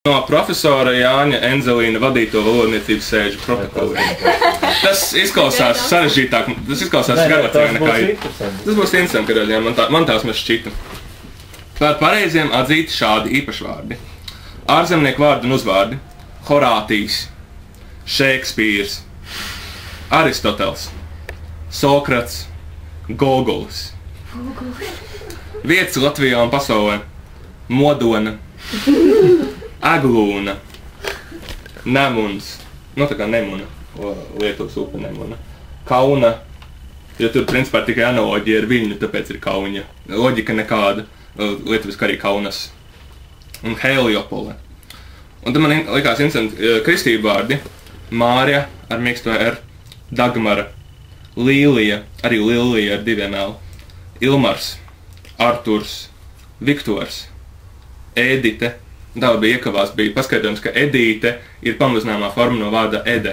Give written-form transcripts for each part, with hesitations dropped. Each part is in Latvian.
No profesora Jāņa Enzelīna vadīto valodniecības sēžu protokolu. Tas izklausās sarežģītāk, tas izklausās garlatīgāk nekā ir. Tas būs interesanti, karaļiem, man tās mēs šķita. Par pareiziem atzīti šādi īpašvārdi. Ārzemnieku vārdu un uzvārdi. Horātijs, Šekspīrs, Aristotels, Sokrats, Gogols. Vietas Latvijā un pasaulē. Modona, Aglūna, Nemuns, nu tā kā Nemuna, Lietuvas upe Nemuna, Kauna, jo tur principā tikai analoģija ar Viļņu, tāpēc ir Kauņa. Loģika nekāda, lietuviski arī Kaunas. Un Heliopole. Un tad man likās interesanti kristību vārdi. Mārja ar mīksto R, Dagmara, Līlija, arī Lilija ar diviem L, Ilmars, Arturs, Viktors, Ēdite. Tā bija iekavās, bija paskaidrojums, ka Edīte ir pamazināmā forma no vārda Ede.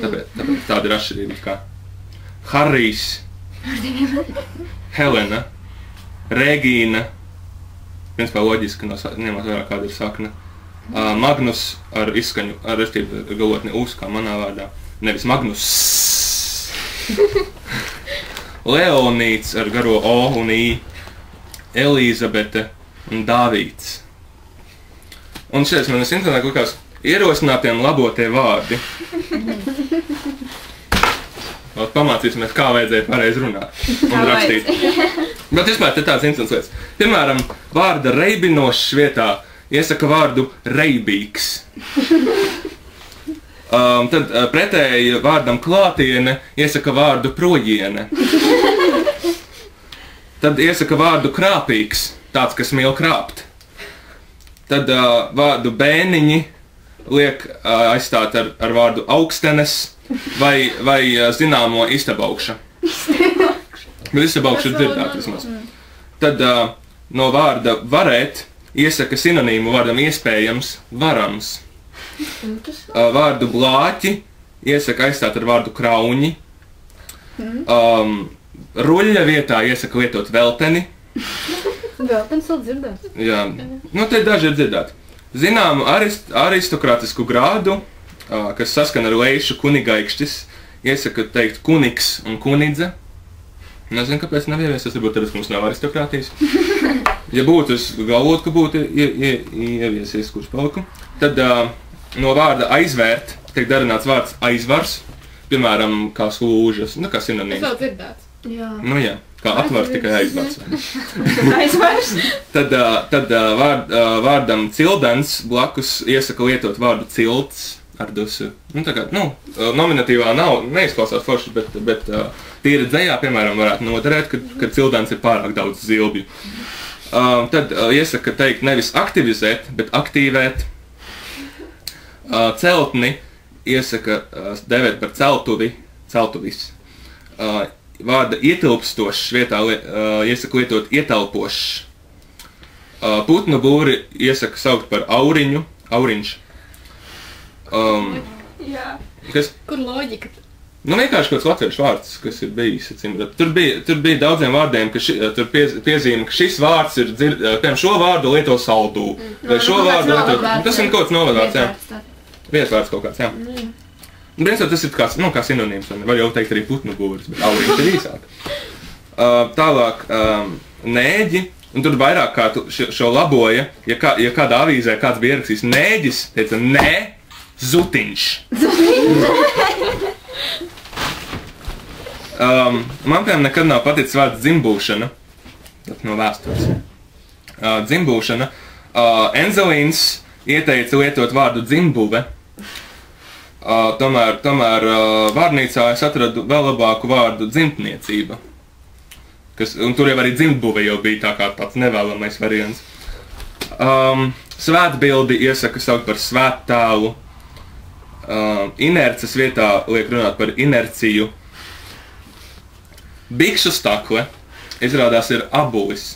Tāpēc tāda ir atšķirības kā Harijs, Helena, Regīna, principā loģiski, ņemot vērā kāda ir sakna, Magnus ar izskaņu, ar galotni us, kā manā vārdā, nevis Magnus. Leonīts ar garo O un I, Elīzabete un Dāvīts. Un šeit man interesantāk likās ierosinātiem labotie vārdi. Pamācīsimies, kā vajadzēja pareizi runāt un rakstīt. Bet vispār te tāds interesants lietas. Piemēram, vārda reibinošs vietā iesaka vārdu reibīgs. Tad pretēji vārdam klātiene iesaka vārdu projiene. Tad iesaka vārdu krāpīgs, tāds, kas mīl krāpt. Tad vārdu bēniņi liek aizstāt ar vārdu augstenes vai zināmo istabaukša. Bet istabaukša ir dzirdēt vismaz. Tad no vārda varēt iesaka sinonīmu vārdam iespējams, varams. Vārdu blāķi iesaka aizstāt ar vārdu krauņi. Ruļļa vietā iesaka lietot velteni. Veltens vēl dzirdēt. Jā, nu te daži ir dzirdēti. Zināmu aristokrātisku grādu, kas saskan ar leišu kunigaikštis, iesaka teikt kunigs un kunidze. Nezinu, kāpēc nav ieviesis, varbūt tāpēc mums nav aristokrātijas. Ja būtu, es galvotu, ka būtu ieviesies, kurš palika. Tad no vārda aizvērt tiek darināts vārds aizvars, piemēram, kā slūžas, nu kā sinonīms. Tas vēl dzirdēts. Jā. Nu jā. Kā atvars tikai aizvars. Aizvars? Tad vārdam cildens blakus iesaka lietot vārdu cilts ar dusu. Nu, tā kā, nominatīvā neizklausās forši, bet tīri dzejā, piemēram, varētu noderēt, kad cildens ir pārāk daudz zilbju. Tad iesaka teikt nevis aktivizēt, bet aktīvēt. Celtni iesaka devēt par celtuvi, celtuvis. Vārda ietilpstošs vietā iesaka lietot ietelpošs. Putnu būri iesaka saukt par auriņu, auriņš. Jā. Kas? Kur loģika? Nu vienkārši kāds latviešu vārds, kas ir bijis. Tur bija daudziem vārdiem, ka tur piezīme, ka šis vārds ir piemēram šo vārdu lieto saldū. Vai šo vārdu lieto... Tas ir kaut kāds novadvārds, jā. Vietvārds kaut kāds, jā. Principā tas ir kā sinonīms, var jau teikt arī putnu būris, bet auriņš ir īsāk. Tālāk nēģi, un tur vairāk kā šo laboja, ja kādā avīzē kāds bija ierakstījis nēģis, teica nē, zutiņš. Man piemēram nekad nav paticis vārds dzimbūšana, no vēstures. Dzimbūšana. Enzelīns ieteica lietot vārdu dzimbuve. Tomēr vārnīcā es atradu vēl labāku vārdu dzimtniecība. Un tur jau arī dzimtbuve jau bija tā kā tāds nevēlamais variants. Svētbildi iesaka saukt par svēttēlu. Inerces vietā liek runāt par inerciju. Bikšu stakle izrādās ir abulis.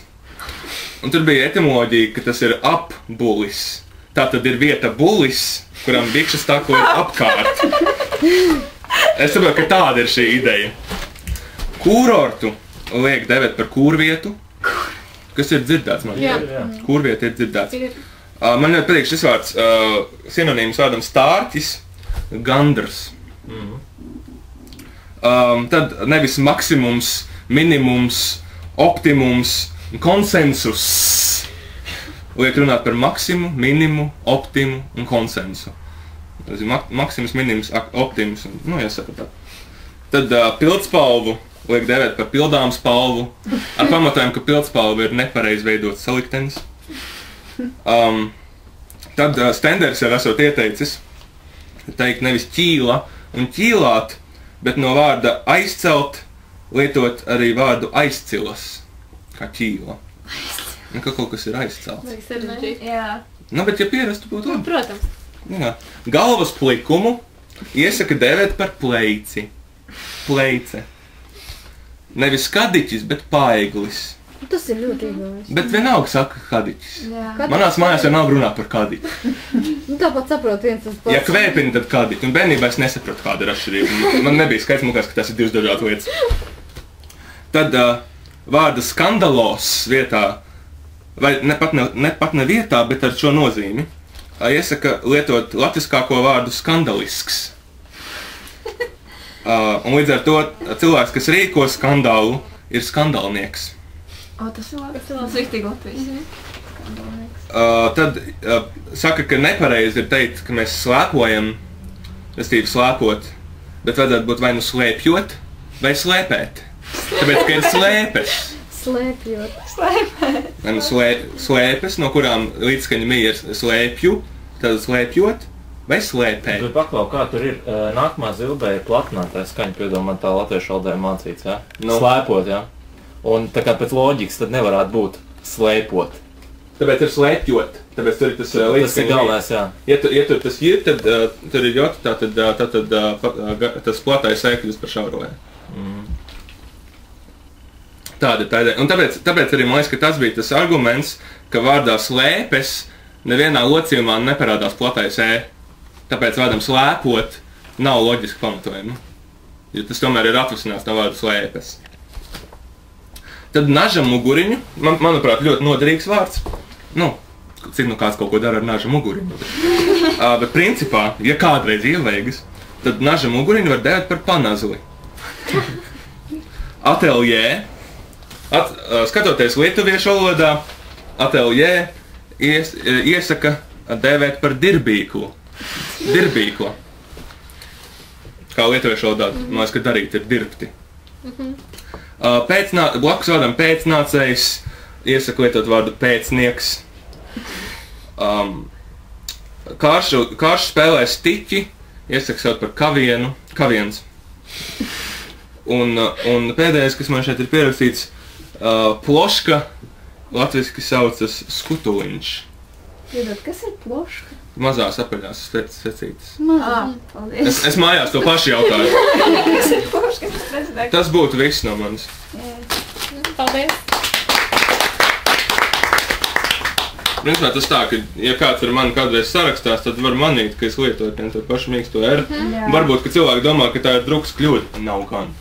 Un tur bija etimoloģija, ka tas ir apbulis. Tā tad ir vieta bulis, kuram bikšu stakle ir apkārt. Es saprotu, ka tāda ir šī ideja. Kūrortu liek devēt par kūrvietu, kas ir dzirdēts man. Jā. Kūrvieta ir dzirdēts. Man ļoti patīk šis vārds, sinonīms vārdam stārķis, gandrs. Tad nevis maksimums, minimums, optimums, konsensus. Liek runāt par maksimu, minimu, optimu un konsensu. Maksimus, minimums, optimus, jāsaka tā. Tad pildspalvu liek dēvēt par pildām spalvu, ar pamatojumu, ka pildspalva ir nepareizi veidots saliktenis. Tad Stenders jau esot ieteicis teikt nevis ķīla un ķīlāt, bet no vārda aizcelt lietot arī vārdu aizcilas, kā ķīla. Ka kaut kas ir aizcelts. Jā. Bet ja pierastu būtu labi. Protams. Jā. Galvas plikumu iesaka dēvēt par pleici. Pleice. Nevis kadiķis, bet paeglis. Tas ir ļoti īgājis. Bet vienalga saka kadiķis. Jā. Manās mājās vienalga runā par kadiķi. Tāpat saprot viens tas pats. Ja kvēpini, tad kadiķi. Un bērnībā es nesapratu, kāda ir atšķirība. Man nebija skaidrs, ka tas ir divas dažādas lietas. Tad vārda skandalos vietā, vai ne pat ne vietā, bet ar šo nozīmi, iesaka lietot latviskāko vārdu skandalisks. Un līdz ar to cilvēks, kas rīko skandālu, ir skandalnieks. Tas ir labi. Tas ir riktīgi Latvijas. Tad saka, ka nepareizi ir teikt, ka mēs slēpojam, restīvi slēpot, bet vajadzētu būt vai nu slēpjot, vai slēpēt. Tāpēc, ka ir slēpes. Slēpjot. Vai nu slēpes, no kurām līdzskaņa mija ir slēpju, tad slēpjot, vai slēpēt. Bet paklau, kā tur ir nākamā zilbē ir platinātā skaņa, piedomā tā latviešu valodā mācīts, jā? Slēpot, jā? Un tā kā pēc loģikas tad nevarētu būt slēpot. Tāpēc ir slēpjot, tāpēc tur ir tas līdzskaņa. Tas ir galvenais, jā. Ja tur tas ir, tad tur ir jota, tātad tas platais ēkļus par šauroju. Tāda ir tā ideja. Un tāpēc arī man liekas, ka tas bija tas arguments, ka vārdā slēpes nevienā locījumā neparādās platais ē. Tāpēc vārdam slēpot nav loģiski pamatojumi. Jo tas tomēr ir atvasināts no vārdu slēpes. Tad naža muguriņu, manuprāt, ļoti noderīgs vārds. Cik kāds kaut ko dara ar naža muguriņu. Bet principā, ja kādreiz ievaigas, tad naža muguriņu var dēvēt par panazli. Ateljē. Skatoties lietuviešu valodā, ateljē iesaka dēvēt par dirbīklu. Dirbīklu. Kā lietuviešu valodā, man liekas, ka darīt ir dirbti. Blakus vārdam pēcnācējs iesaka lietot vārdu pēcnieks. Karš spēlē stiķi, iesaka saukt par kavienu, kaviens. Un pēdējais, kas man šeit ir pierakstīts, ploška latviski saucas skutuliņš. Kas ir ploška? Mazās apaļās svecītes. Paldies. Es mājās to pašu jautāju. Kas ir ploška? Tas būtu viss no manis. Paldies. Principā tas tā, ka ja kāds ar mani kādreiz sarakstās, tad var manīt, ka es lietoju to pašu mīksto R. Varbūt, ka cilvēki domā, ka tā ir drukas kļūda. Nav gan.